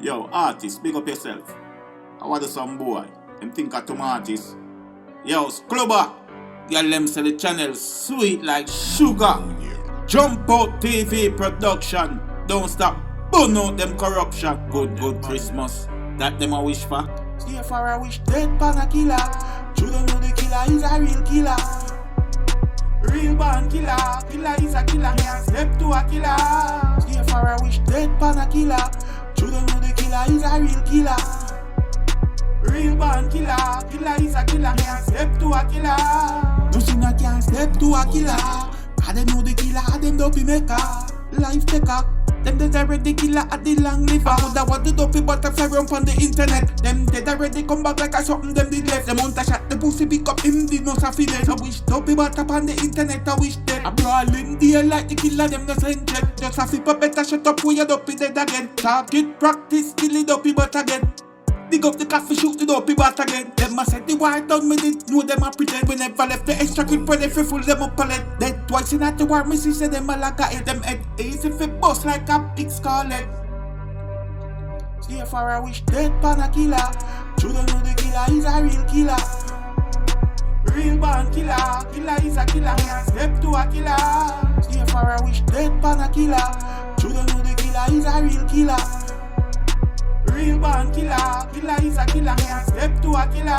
Yo, artist, big up yourself. I want some boy. Them think of some artist. Yo, Clubber. Y'all them say the channel sweet like sugar. Jump out TV production. Don't stop. Burn out them corruption. Good Christmas. That them a wish for. See if I wish dead pan a killer. Children know the killer is a real killer. Real born killer. Killer is a killer. Can't step to a killer. See if I wish dead pan a killer. Children know the killer is a real killer. Real born killer. Killer is a killer. Can't step to a killer. Nothing I can't step to a killer. I them know the killer. I them dopey maker. Life taker. Them dead already killer at the long liver. I woulda want the dopey butterfly run on the internet. Them dead already come back like a something them did left. Them want to shot the pussy pick up him did not have it. I wish dopey butt up on the internet. I wish dead. I brawling deal like the killer them no send jet. Just a flip up better shut up where you dopey dead again. Target practice kill the dopey butt again. Dig up the coffee, shoot the dopey bat again. Them a set the war down with it. Know them a pretend. We never left the extra kid for the free full them up pallet. Dead twice in at the war, missy say them a like a head. Them head easy fi bust like a big scarlet. See if I wish dead pan a killer. Children know the killer is a real killer. Real born killer. Killer is a killer. Can't step to a killer. See if I wish dead pan a killer. Children know the killer is a real killer. Real born killer, killer is a killer, can't step to a killer.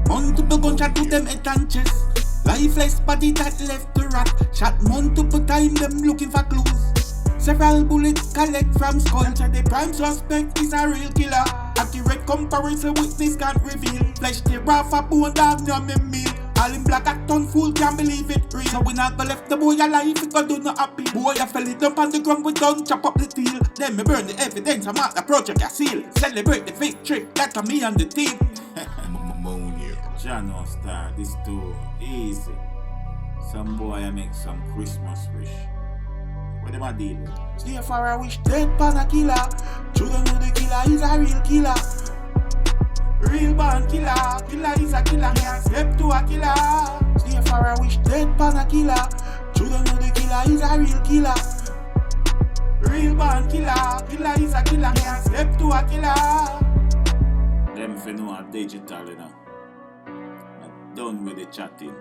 Multiple gunshot to them head and chest. Lifeless body that left to rot. Shot multiple time, them looking for clues. Several bullets collect from skull. And the prime suspect is a real killer. Accurate comparison witness can't reveal. Flesh tear off a bone dog, no me meal. All in black a ton fool, can't believe it real. So we not go left the boy alive, he go do not happy. Boy I fell it up on the ground, we done chop up the steel. Then me burn the evidence, I'm out the project I seal. Celebrate the victory, that's me and the team. Jano Star, this too easy. Some boy I make some Christmas wish. What them a deal with? See if I wish dead pan a killer. Children know the killer is a real killer. Real born killer, killer is a killer, can't step to a killer. See if I wish dead pan a killer. Children know the killer is a real killer. Real born killer, killer is a killer, can't step to a killer. Them fi know a digital, you know. Not done with the chatting.